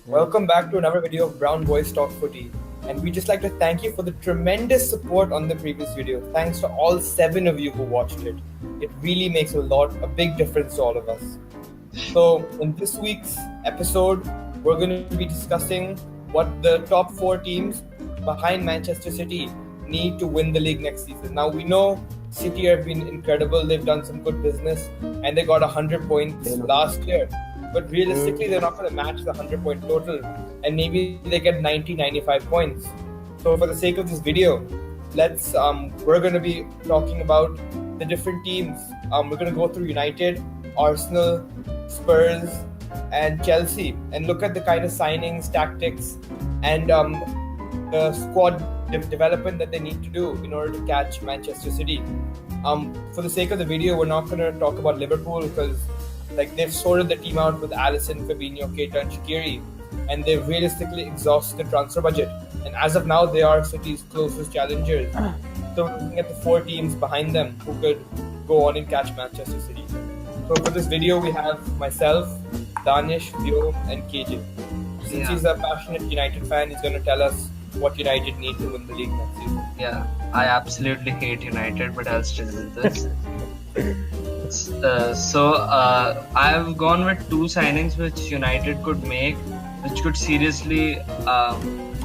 Welcome back to another video of BrownBoys Talk Footy. And we just like to thank you for the tremendous support on the previous video. Thanks to all 7 of you who watched it. It really makes a big difference to all of us. So in this week's episode, we're going to be discussing what the top 4 teams behind Manchester City need to win the league next season. Now we know City have been incredible. They've done some good business and they got 100 points last year. But realistically, they're not going to match the 100-point total, and maybe they get 90-95 points. So for the sake of this video, we're going to be talking about the different teams. We're going to go through United, Arsenal, Spurs, and Chelsea, and look at the kind of signings, tactics, and the squad development that they need to do in order to catch Manchester City. For the sake of the video, we're not going to talk about Liverpool because they've sorted the team out with Alisson, Fabinho, Keita and Shaqiri, and they've realistically exhausted the transfer budget. And as of now, they are City's closest challengers. So we're looking at the 4 teams behind them who could go on and catch Manchester City. So for this video, we have myself, Danish, Vyoam and KJ. Since he's a passionate United fan, he's going to tell us what United need to win the league next season. Yeah, I absolutely hate United, but I'll still do this. I've gone with 2 signings which United could make, which could seriously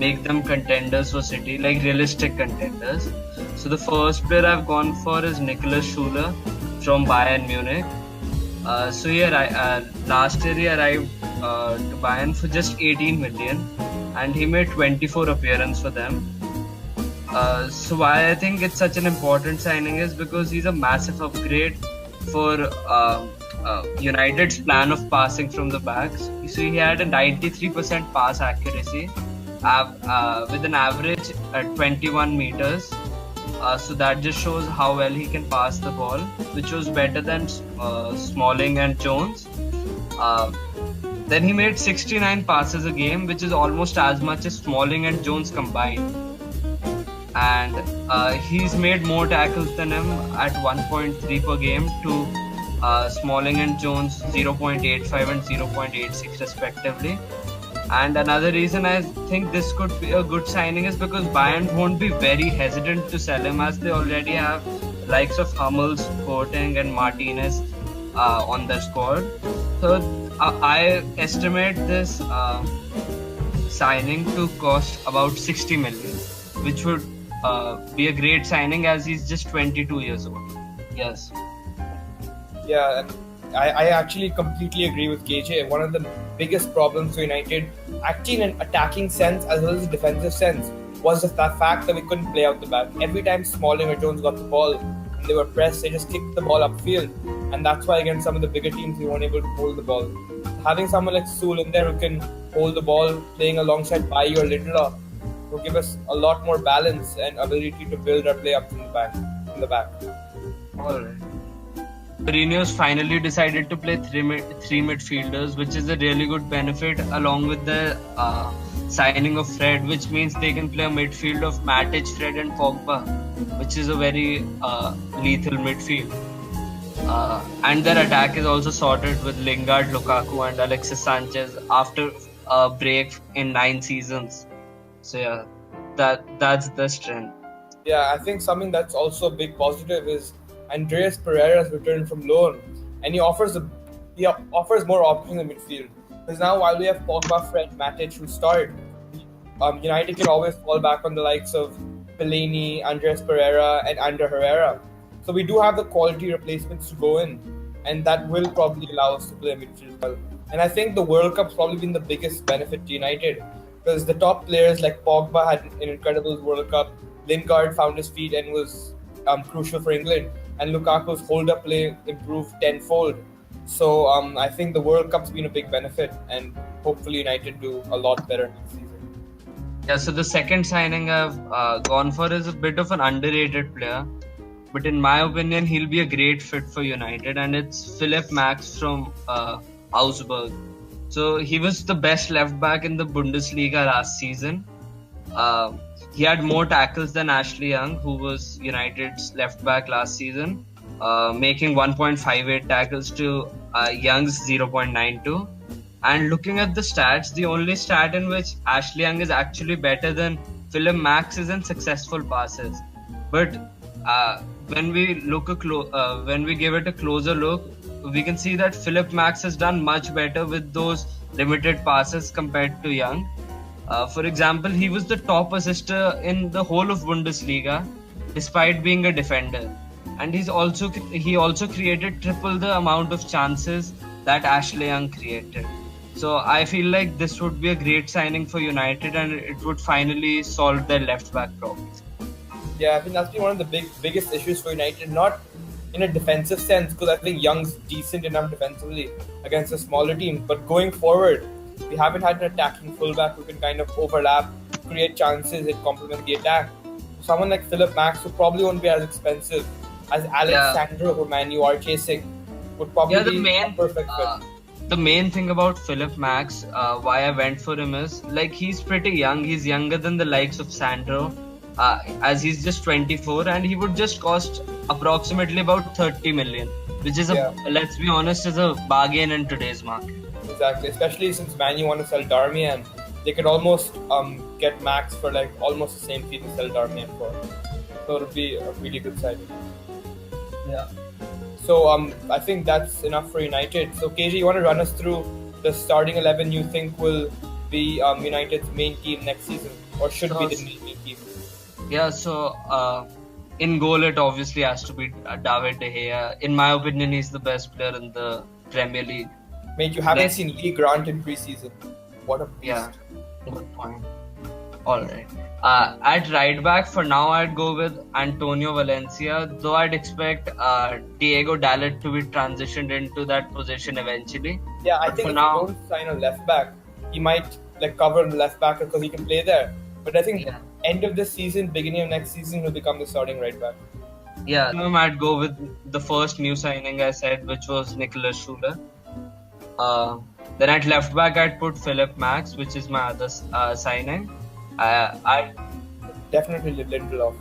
make them contenders for City, like realistic contenders. So the first player I've gone for is Niklas Süle from Bayern Munich. Last year he arrived to Bayern for just 18 million and he made 24 appearances for them. So why I think it's such an important signing is because he's a massive upgrade for United's plan of passing from the backs. So he had a 93% pass accuracy with an average at 21 meters. So that just shows how well he can pass the ball, which was better than Smalling and Jones. Then he made 69 passes a game, which is almost as much as Smalling and Jones combined. And he's made more tackles than him at 1.3 per game to Smalling and Jones 0.85 and 0.86 respectively. And another reason I think this could be a good signing is because Bayern won't be very hesitant to sell him, as they already have the likes of Hummels, Boateng and Martinez on their squad. So I estimate this signing to cost about 60 million, which would be a great signing as he's just 22 years old. Yes. Yeah, and I actually completely agree with KJ. One of the biggest problems for United, actually in an attacking sense as well as a defensive sense, was the fact that we couldn't play out the back. Every time Smalling or Jones got the ball and they were pressed, they just kicked the ball upfield. And that's why against some of the bigger teams, we weren't able to hold the ball. Having someone like Süle in there who can hold the ball, playing alongside Bailly or Lindelof, will give us a lot more balance and ability to build our play up from the back. Alright. Mourinho's finally decided to play three midfielders, which is a really good benefit, along with the signing of Fred, which means they can play a midfield of Matic, Fred and Pogba, which is a very lethal midfield. And their attack is also sorted with Lingard, Lukaku and Alexis Sanchez after a break in 9 seasons. So yeah, that's the strength. Yeah, I think something that's also a big positive is Andreas Pereira's return from loan, and he offers more options in midfield. Because now while we have Pogba, Fred, Matic who start, United can always fall back on the likes of Fellaini, Andreas Pereira and Ander Herrera. So we do have the quality replacements to go in, and that will probably allow us to play midfield well. And I think the World Cup's probably been the biggest benefit to United, because the top players like Pogba had an incredible World Cup, Lingard found his feet and was crucial for England, and Lukaku's hold-up play improved tenfold. So I think the World Cup's been a big benefit, and hopefully United do a lot better next season. Yeah, so the second signing I've gone for is a bit of an underrated player, but in my opinion, he'll be a great fit for United, and it's Philipp Max from Augsburg. So he was the best left back in the Bundesliga last season. He had more tackles than Ashley Young, who was United's left back last season, making 1.58 tackles to Young's 0.92. And looking at the stats, the only stat in which Ashley Young is actually better than Philip Max is in successful passes. But when we when we give it a closer look, we can see that Philip Max has done much better with those limited passes compared to Young. For example, he was the top assister in the whole of Bundesliga, despite being a defender, and he also created triple the amount of chances that Ashley Young created. So I feel like this would be a great signing for United, and it would finally solve their left back problems. Yeah, I think that's been one of the biggest issues for United, not in a defensive sense, because I think Young's decent enough defensively against a smaller team. But going forward, we haven't had an attacking fullback who can kind of overlap, create chances, and complement the attack. Someone like Philip Max, who probably won't be as expensive as Alexandro, who Man U are chasing, would probably be a perfect fit. The main thing about Philip Max, why I went for him is, like, he's pretty young. He's younger than the likes of Sandro, as he's just 24, and he would just cost approximately about 30 million, which is let's be honest, is a bargain in today's market. Exactly, especially since Man U want to sell Darmian, they could almost get Max for like almost the same fee to sell Darmian for. So it would be a really good signing. Yeah. So I think that's enough for United. So KJ, you want to run us through the starting 11 you think will be United's main team next season, or should be the main team? Yeah, so in goal it obviously has to be David De Gea. In my opinion, he's the best player in the Premier League. Mate, you haven't seen Lee Grant in preseason. What a beast. Yeah, good point. Alright. At right back, for now, I'd go with Antonio Valencia, though I'd expect Diego Dalot to be transitioned into that position eventually. Yeah, I think if you don't sign a left back, he might like cover the left back because he can play there. But I think end of this season, beginning of next season, he'll become the starting right back. Yeah, I'd go with the first new signing I said, which was Nicholas Schuler. Then at left back, I'd put Philip Max, which is my other signing. I definitely Lindelof.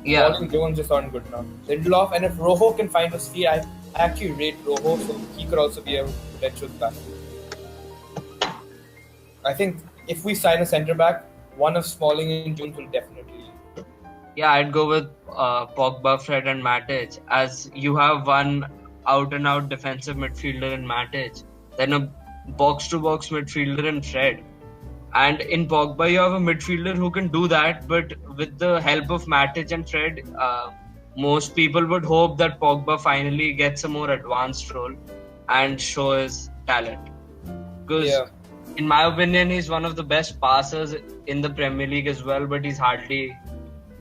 Yeah. Paul and Jones just aren't good enough. Lindelof, and if Rojo can find his feet, I actually rate Rojo, so he could also be a potential back. I think if we sign a centre back, one of Smalling and Jones will definitely leave. Yeah, I'd go with Pogba, Fred, and Matic, as you have one out-and-out defensive midfielder in Matic, then a box-to-box midfielder in Fred. And in Pogba, you have a midfielder who can do that, but with the help of Matic and Fred, most people would hope that Pogba finally gets a more advanced role and show his talent. Because, in my opinion, he's one of the best passers in the Premier League as well, but he's hardly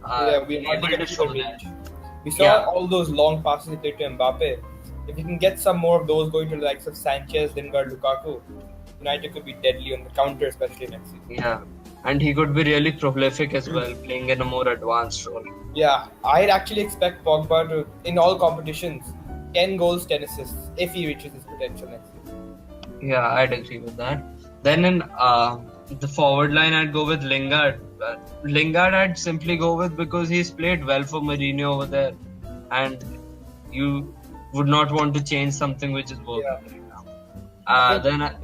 able to show that. We saw all those long passes he played to Mbappe. If he can get some more of those going to the likes of Sanchez, Lingard, Lukaku, United could be deadly on the counter, especially next season. Yeah, and he could be really prolific as well, playing in a more advanced role. Yeah, I'd actually expect Pogba to, in all competitions, 10 goals, 10 assists, if he reaches his potential next season. Yeah, I'd agree with that. Then in the forward line, I'd go with Lingard. Lingard, I'd simply go with because he's played well for Mourinho over there, and you would not want to change something which is working right now. Then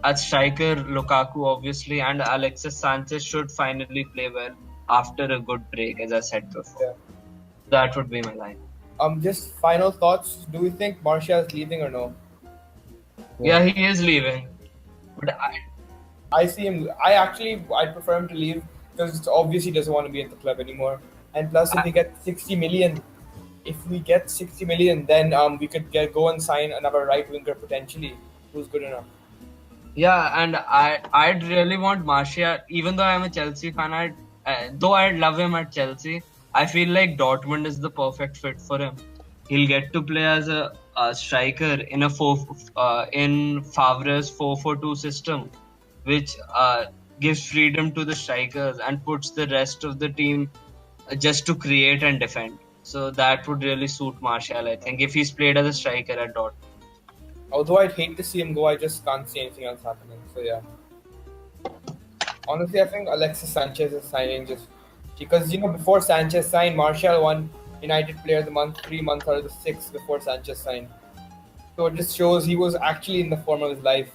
at striker, Lukaku obviously, and Alexis Sanchez should finally play well after a good break, as I said before. Yeah. That would be my line. Just final thoughts. Do we think Martial is leaving or no? Yeah, he is leaving. But I see him. I'd prefer him to leave because it's obvious he doesn't want to be at the club anymore. And plus, if we get 60 million, then we could go and sign another right winger potentially, who's good enough. Yeah, and I'd really want Martial, even though I'm a Chelsea fan. Though I'd love him at Chelsea, I feel like Dortmund is the perfect fit for him. He'll get to play as a striker in in Favre's 4-4-2 system, which gives freedom to the strikers and puts the rest of the team just to create and defend. So that would really suit Martial, I think, if he's played as a striker at Dortmund. Although I'd hate to see him go, I just can't see anything else happening. So yeah. Honestly, I think Alexis Sanchez is signing just because, before Sanchez signed, Martial won United Player of the Month 3 months out of the 6 before Sanchez signed. So it just shows he was actually in the form of his life.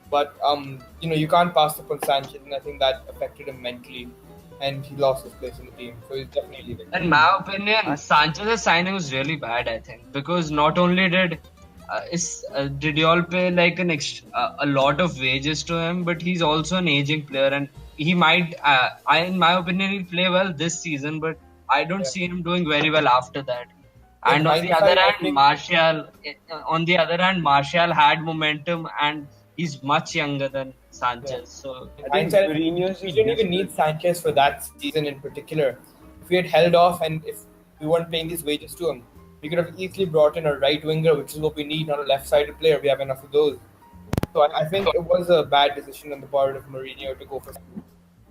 But you can't pass up on Sanchez, and I think that affected him mentally, and he lost his place in the team. So he's definitely leaving. In my opinion, Sanchez's signing was really bad. I think because not only did y'all pay like a lot of wages to him, but he's also an aging player, and he might, in my opinion, he'll play well this season, but I don't Yeah. see him doing very well after that. In And hindsight, I think On the other hand, Martial had momentum, and he's much younger than yeah. Sanchez. So In I think hindsight, Mourinho's we just didn't even desperate. need Sanchez for that season in particular. If we had held off and if we weren't paying these wages to him, we could have easily brought in a right winger, which is what we need, not a left-sided player. We have enough of those. So I think it was a bad decision on the part of Mourinho to go for.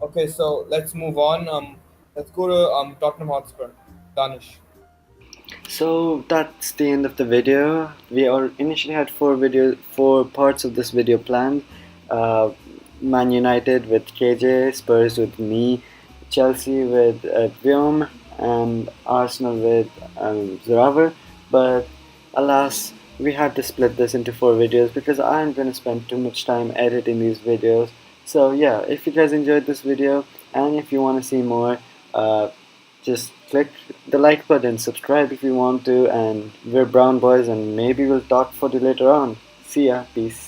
Okay, so let's move on. Let's go to Tottenham Hotspur. Danish. So that's the end of the video. We initially had four parts of this video planned. Man United with KJ, Spurs with me, Chelsea with Vyoam, and Arsenal with Zorawar. But alas, we had to split this into 4 videos because I'm going to spend too much time editing these videos. So yeah, if you guys enjoyed this video and if you want to see more, just click the like button, subscribe if you want to, and we're Brown Boys, and maybe we'll talk for you later on. See ya, peace.